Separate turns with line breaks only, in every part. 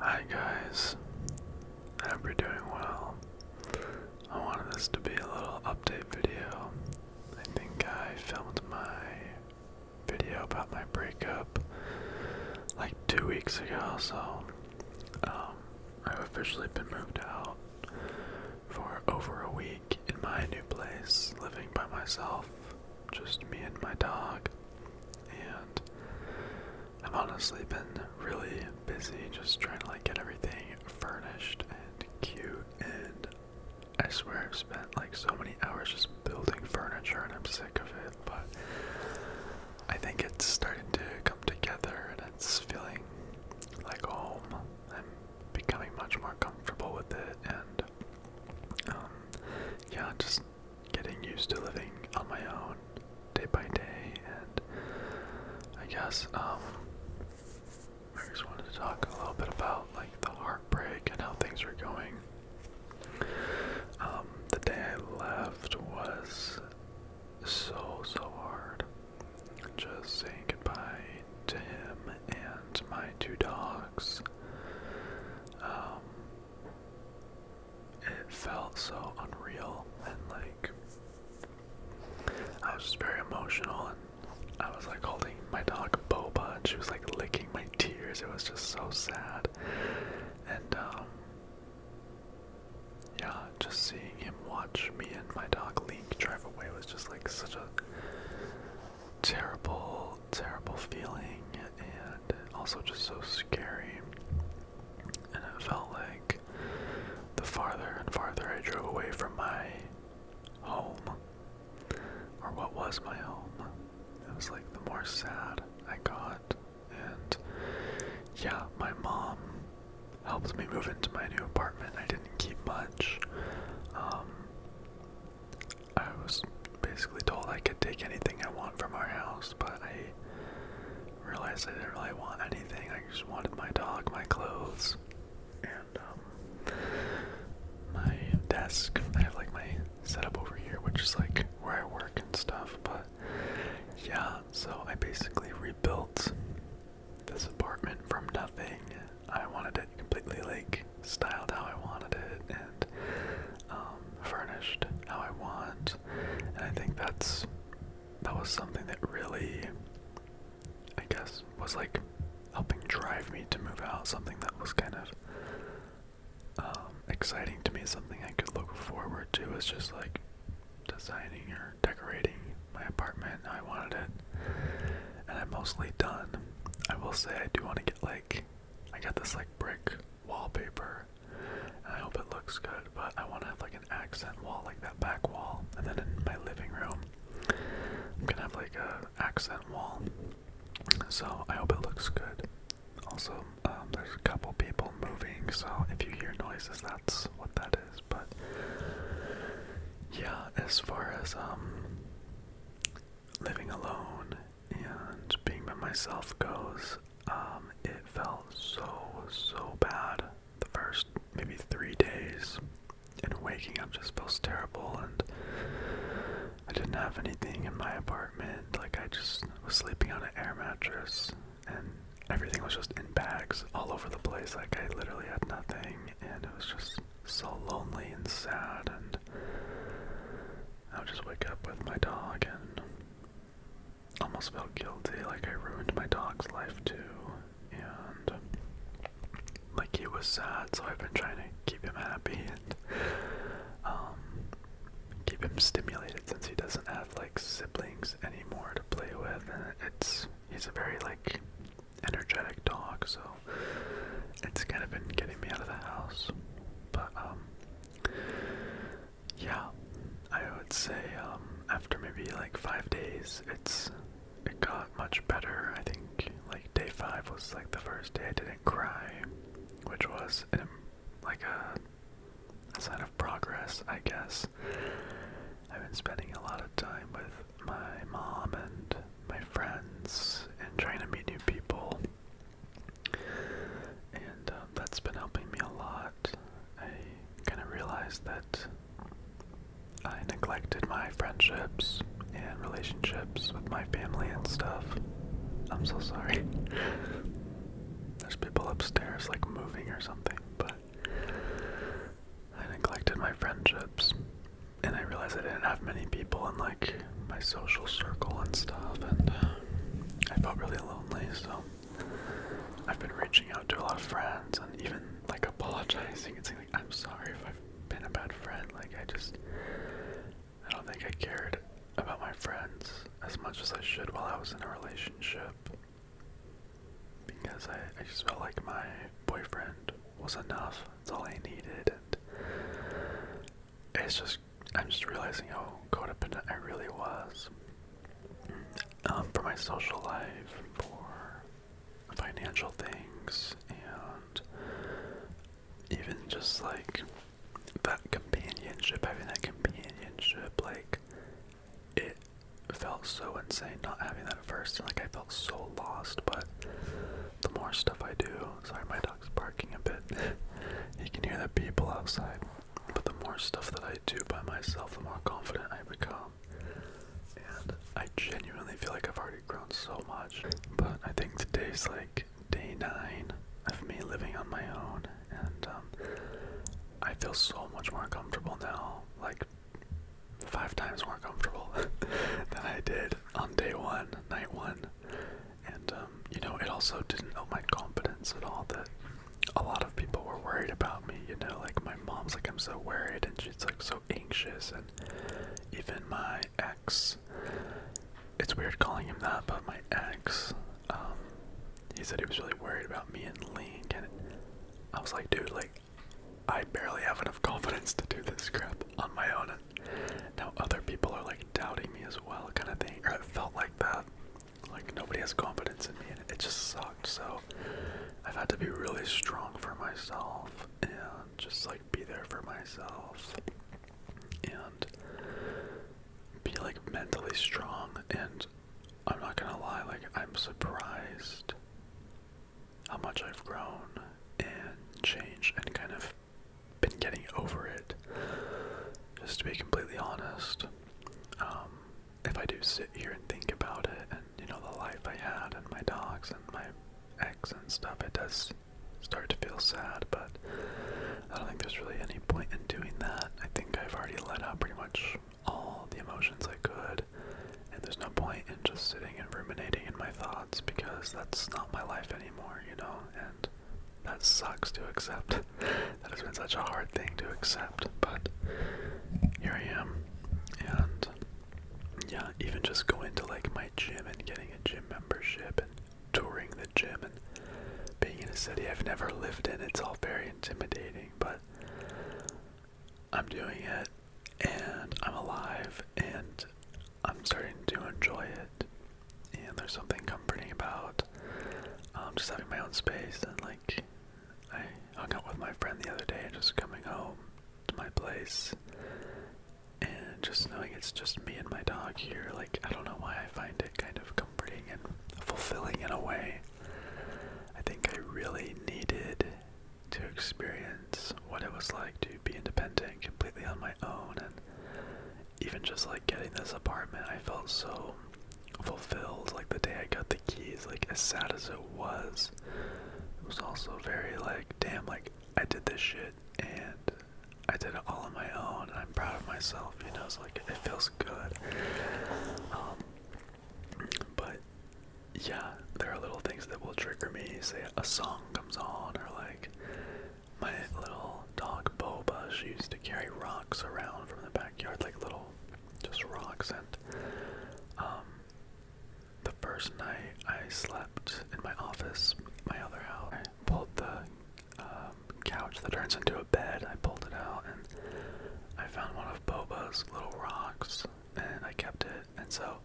Hi guys, I hope you're doing well. I wanted this to be a little update video. I think I filmed my video about my breakup like 2 weeks ago, so I've officially been moved out for over a week in my new place, living by myself, just me and my dog, and I've honestly been really busy just trying to get everything furnished and cute, and I swear I've spent like so many hours just building furniture and I'm sick of it, but I think it's starting to come together and it's feeling like home. I'm becoming much more comfortable with it, and yeah, just getting used to living on my own day by day. And I guess I just wanted to talk a little bit about the heartbreak and how things are going. The day I left was so hard. Just saying goodbye to him and my two dogs. It felt so unreal, and I was just very emotional, and I was holding my dog Boba, and she was licking my tears. It was just so sad. And yeah, just seeing him watch me and my dog Link drive away was just such a terrible feeling, and also just so scary. And it felt like the farther and farther I drove away from my home, or what was my home, it was the more sad I got. And yeah, my mom helped me move into my new apartment. I didn't keep much. I was basically told I could take anything I want from our house, but I realized I didn't really want anything. I just wanted my dog, my clothes, and my desk. I have my setup over here, which is where I work and stuff. But yeah, so I basically rebuilt this apartment from nothing. I wanted it completely styled how I wanted it, and furnished how I want. And I think that was something that really, I guess, was helping drive me to move out. Something that was kind of exciting to me, something I could look forward to, is just designing or decorating my apartment how I wanted it. And I'm mostly done. I will say I do want to get I got this brick wallpaper, and I hope it looks good, but I want to have an accent wall, that back wall, and then in my living room I'm gonna have a accent wall, so I hope it looks good. Also, there's a couple people moving, so if you hear noises, that's what that is. But yeah, as far as living alone and being by myself goes, it felt so bad the first maybe 3 days, and waking up just feels terrible. And I didn't have anything in my apartment. I just was sleeping on an air mattress, and everything was just in bags all over the place. I literally had nothing, and it was just so lonely and sad. And I would just wake up with my dog and almost felt guilty, I ruined my dog's life too. And he was sad, so I've been trying to keep him happy and keep him stimulated, since he doesn't have siblings anymore to play with, and he's a very energetic dog, so it's kind of been getting me out of the house. But yeah, I would say after maybe 5 days, it got much better. I think day 5 was the first day I didn't cry, which was a sign of progress, I guess. I've been spending a lot of time with my mom and my friends and trying to meet new people, and that's been helping me a lot. I kind of realized that I neglected my friendships and relationships with my family and stuff. I'm so sorry. There's people upstairs, like moving or something, but I neglected my friendships, and I realized I didn't have many people in like my social circle and stuff, and I felt really lonely, so I've been reaching out to a lot of friends and even like apologizing and saying like, I'm sorry if I've been a bad friend. Like I don't think I cared about my friends as much as I should while I was in a relationship, because I just felt like my boyfriend was enough. That's all I needed, and I'm just realizing how codependent I really was. For my social life, for financial things, and even just like that companionship, having that companionship, like it felt so insane not having that at first, and like I felt so lost. But the more stuff I do, sorry, my dog's barking a bit, you can hear the people outside, but the more stuff that I do by myself, the more confident I become, and I genuinely feel like I've already grown so much. But I think today's like day 9 of me living on my own, and I feel so much more comfortable now, like 5 times more comfortable than I did on day 1, night 1. And you know, it also didn't help my confidence at all that a lot of people were worried about me, you know, like my mom's like, I'm so worried, and she's like so anxious, and even my ex, it's weird calling him that, but my ex, he said he was really worried about me and Link, and I was like, dude, like, I barely have enough confidence to do this crap on my own, and now other people are like doubting me as well, kind of thing, or it felt like that, like nobody has confidence in me, and it just sucked. So I've had to be really strong for myself, and just like be there for myself, and be like mentally strong. And I'm not gonna lie, like I'm surprised how much I've grown and changed and kind of been getting over it. Just to be completely honest, if I do sit here and think about it, and you know, the life I had and my dogs and my ex and stuff, it does start to feel sad, but I don't think there's really any point in doing that. I think I've already let out pretty much all the emotions I could, and there's no point in just sitting and ruminating in my thoughts, because that's not my life anymore, you know, and that sucks to accept. That has been such a hard thing to accept, but here I am. And yeah, even just going to like my gym and getting a gym membership and touring the gym and being in a city I've never lived in, it's all very intimidating, but I'm doing it, and I'm alive, and I'm starting to enjoy it, and there's something comforting about just having my own space. And like, I hung out with my friend the other day, and just coming home to my place and just knowing it's just me and my dog here, like, I don't know why I find it kind of comforting and fulfilling in a way. I think I really needed to experience what it was like to be independent completely on my own, and even just like getting this apartment, I felt so fulfilled. Like the day I got the keys, like as sad as it was also very like, damn, like I did this shit and I did it all on my own, and I'm proud of myself, you know. It's like, it feels good. But yeah, there are little things that will trigger me. Say a song comes on, or like my little dog Boba, she used to carry rocks around from the backyard, like little just rocks, and the first night I slept in my office, my other house, I pulled the couch that turns into a bed, I pulled it out, and I found one of Boba's little rocks, and I kept it. And so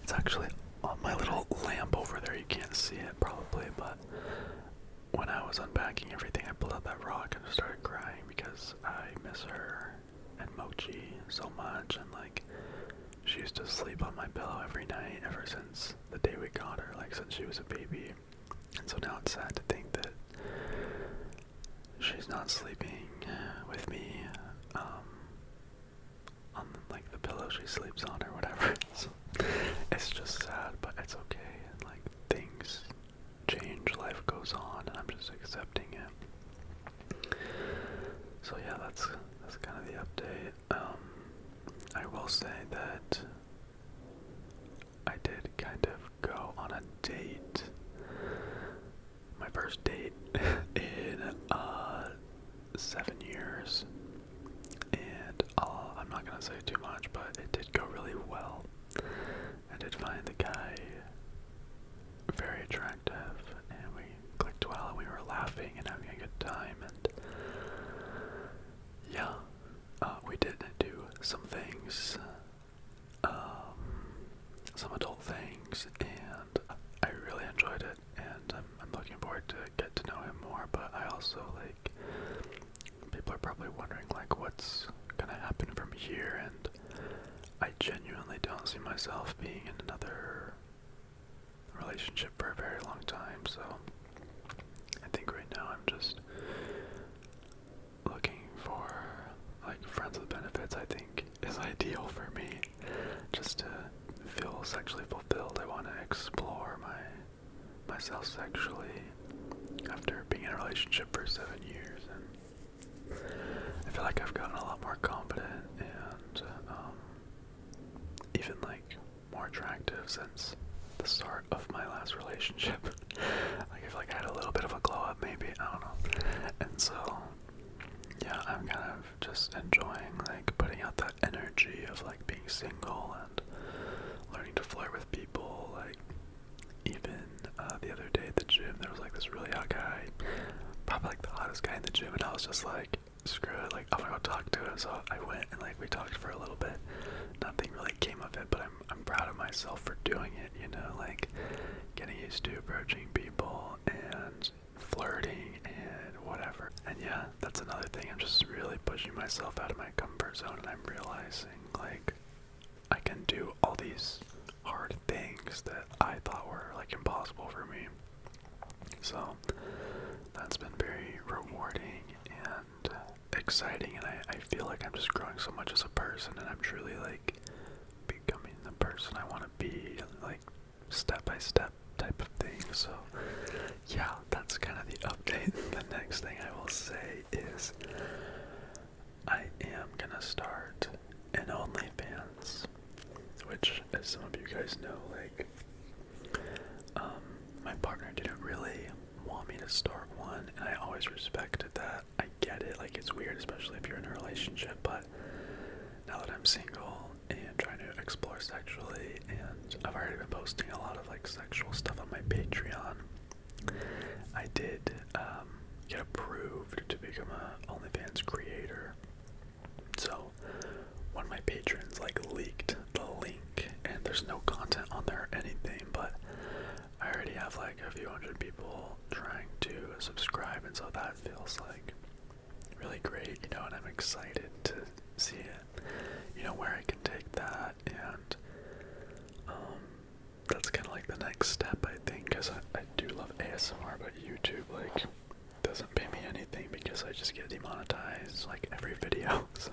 it's actually on my little lamp over there. You can't see it probably, but when I was unpacking everything, I pulled out that rock and started crying, because I miss her and Mochi so much, and like, she used to sleep on my pillow every night ever since the day we got her, like since she was a baby. And so now it's sad to think that she's not sleeping with me on like the pillow she sleeps on or whatever. So it's just sad, but it's okay. And like, things change, life goes on, and I'm just accepting it. So yeah, that's kind of the update. I will say that I did kind of go on a date, my first date in 7 years, and I'm not gonna say too much, but it did go really well. I did find the guy very attractive, and we clicked well, and we were laughing and having a good time, and yeah, we did do some things, some adult things, and I really enjoyed it, and I'm looking forward to get to know him more. But I also, like, people are probably wondering, like, what's gonna happen from here, and I genuinely don't see myself being in another relationship for a very long time, so I think right now I'm just looking for, like, friends with benefits. I think is ideal for me, just to feel sexually fulfilled. I want to explore myself sexually after being in a relationship for 7 years, and I feel like I've gotten a lot more confident and even, like, more attractive since the start of my last relationship. Like, I feel like I had a little bit of a glow up, maybe, I don't know. And so yeah, I'm kind of just enjoying, like, putting out that energy of, like, being single and learning to flirt with people. Like, even the other day at the gym, there was, like, this really hot guy, probably, like, the hottest guy in the gym, and I was just like, screw it, like, I'm gonna go talk to him. So I went and, like, we talked for a little bit. Nothing really came of it, but I'm proud of myself for doing it, you know, like, getting used to approaching people and flirting and whatever. And yeah, that's another thing. I'm just really pushing myself out of my comfort zone, and I'm realizing, like, I can do all these hard things that I thought were, like, impossible for me. So that's been very rewarding and exciting, and I feel like I'm just growing so much as a person, and I'm truly, like, becoming the person I want to be, like, step by step type of thing. So yeah, that's kind of the update. The next thing I will say is I am gonna start an OnlyFans, which, as some of you guys know, like, my partner didn't really want me to start one, and I always respected that. I get it, like, it's weird, especially if you're in a relationship, but now that I'm single and trying to explore sexually, and I've already been posting a lot of, like, sexual stuff on my Patreon, I did get approved to become a OnlyFans creator. So one of my patrons, like, leaked the link, and there's no content on there or anything, but I already have, like, a few hundred people trying to subscribe, and so that feels, like, really great, you know, and I'm excited to see it, you know, where I can take that. And that's kind of like the next step, I think, because I do love ASMR, but YouTube, like, doesn't pay me anything because I just get demonetized, like, every video. So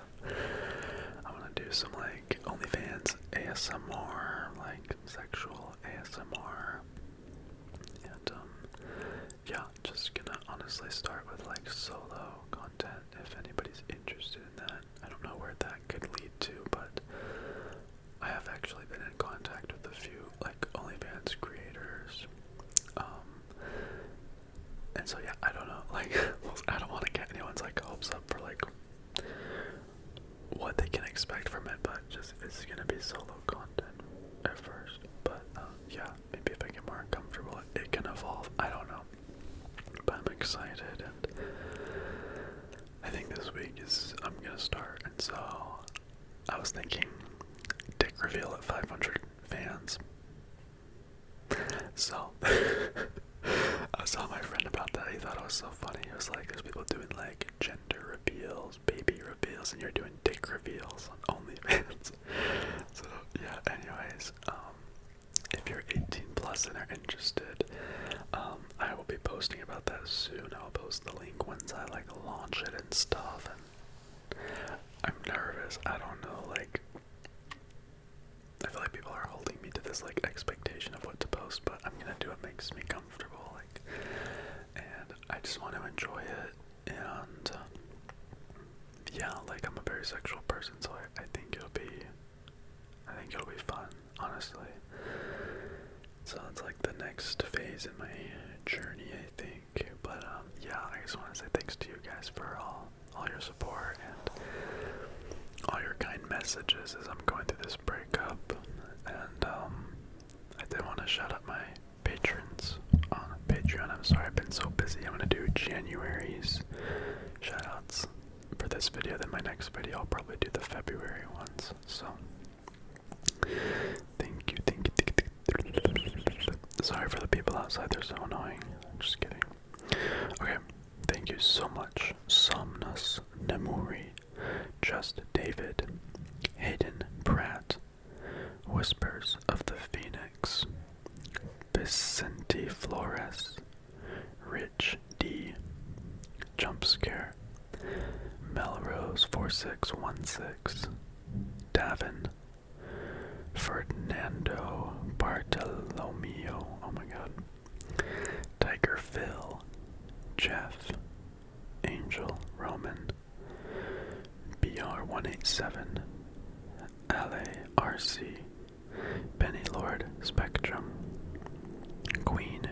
I want to do some, like, OnlyFans ASMR, like, sexual ASMR, and yeah, just gonna honestly start with, like, solo content if anybody's interested in that. I don't know where that could lead to, but I have actually been in contact with a few, like, OnlyFans creators, and so yeah, I don't know, like, I don't want to get anyone's, like, hopes up for, like, what they can expect from it, but just, it's gonna be solo content at first, but yeah, maybe if I get more comfortable, it can evolve, I don't know, but I'm excited, and I think this week I'm gonna start. And so I was thinking dick reveal at 500 fans. So I was telling my friend about that. He thought it was so funny. He was like, there's people doing, like, gender reveals, baby reveals, and you're doing dick reveals on OnlyFans. So yeah, anyways, if you're 18 plus and are interested, I will be posting about that soon. I'll post the link once I, like, launch it and stuff, and I'm nervous. I don't know, like, I feel like people are holding me to this, like, expectation of what to post, but I'm gonna do what makes me comfortable, like, and I just want to enjoy it, and yeah, like I'm a very sexual person, so I think it'll be fun, honestly. So it's like the next phase in my journey, I think. But yeah, I just want to say thanks to you guys for all your support and all your kind messages as I'm going through this breakup. And I did want to shout out my patrons on Patreon. I'm sorry I've been so busy. I'm gonna do January's shoutouts for this video. Then my next video I'll probably do the February ones. So thank you. Sorry for the people outside, they're so annoying. Just kidding. Okay, thank you so much. Somnus Nemuri, Just David, Hayden Pratt, Whispers of the Phoenix, Vicente Flores, Rich D, Jumpscare, Melrose 4616, Davin, Fernando Bartolomeo, oh my god, Tiger Phil, Jeff, Angel Roman, BR187, LA RC, Benny Lord Spectrum, Queen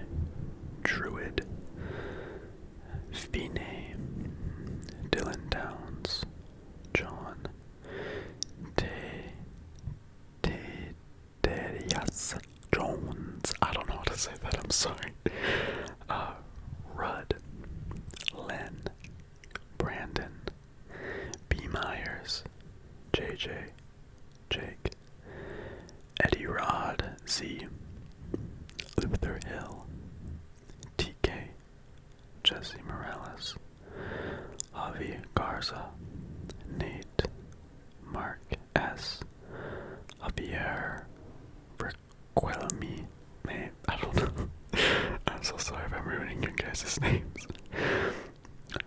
Druid, Fine, Dylan Downs, John, Terias Jones, I don't know how to say that, I'm sorry, Rudd, Len, Brandon, B. Myers, JJ, Jake, Eddie Rod, Z, Luther Hill, TK, Jesse Morales, Javi Garza, Nate, Mark S, Javier Requelmi, man, I don't know. I'm so sorry if I'm ruining your guys' names.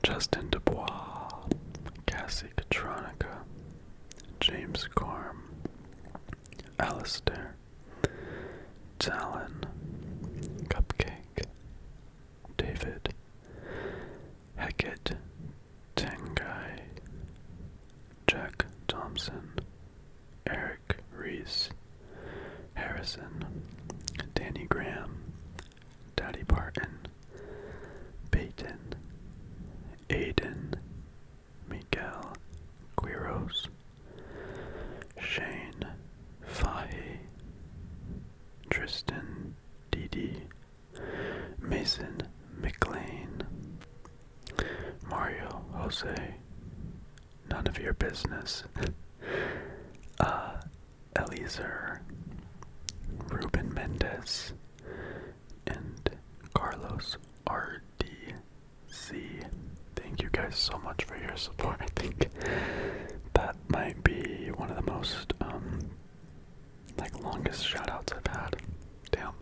Justin Dubois, Cassie Katronica, James Corm, Alistair, Talon, Cupcake, David, Heckett, Tengai, Jack Thompson, Eric Reese, Harrison, Danny Graham, Daddy Barton, Peyton, Aiden, Miguel, Quiros, Shane, Fahy, Tristan, Didi, Mason, McLean, Mario, Jose, none of your business, Eliezer, Ruben Mendez, and Carlos RDC. Thank you guys so much for your support. I think that might be one of the most like longest shoutouts I've had. Damn.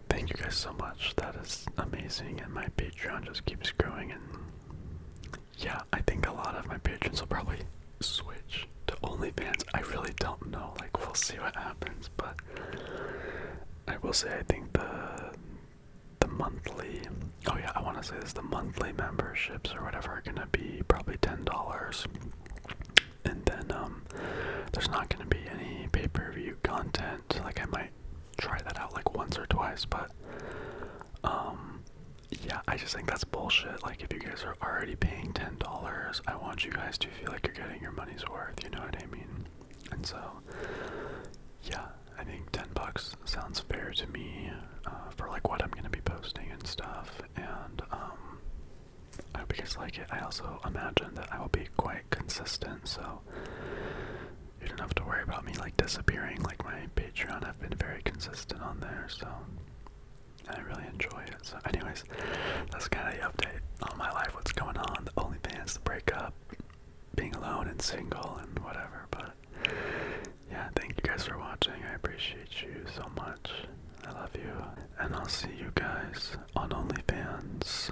Thank you guys so much. That is amazing, and my Patreon just keeps growing. And yeah, I think a lot of my patrons will probably switch to OnlyFans. I really don't know. Like, we'll see what happens, but I will say I think the monthly, oh yeah, I want to say this, the monthly memberships or whatever are gonna be probably $10, and then there's not gonna be any pay-per-view content. Like, I might try that out like once or twice, but yeah, I just think that's bullshit. Like, if you guys are already paying $10, I want you guys to feel like you're getting your money's worth, you know what I mean? And so yeah, I think $10 sounds fair to me for like what I'm gonna be posting and stuff, and I hope you guys like it. I also imagine that I will be quite consistent, so you don't have to worry about me like disappearing. Like, my Patreon, I've been very consistent on there, so I really enjoy it. So anyways, that's kind of the update on my life, what's going on, the OnlyFans, the breakup, being alone and single and whatever. But yeah, thank you guys for watching. I appreciate you so much. I love you, and I'll see you guys on OnlyFans.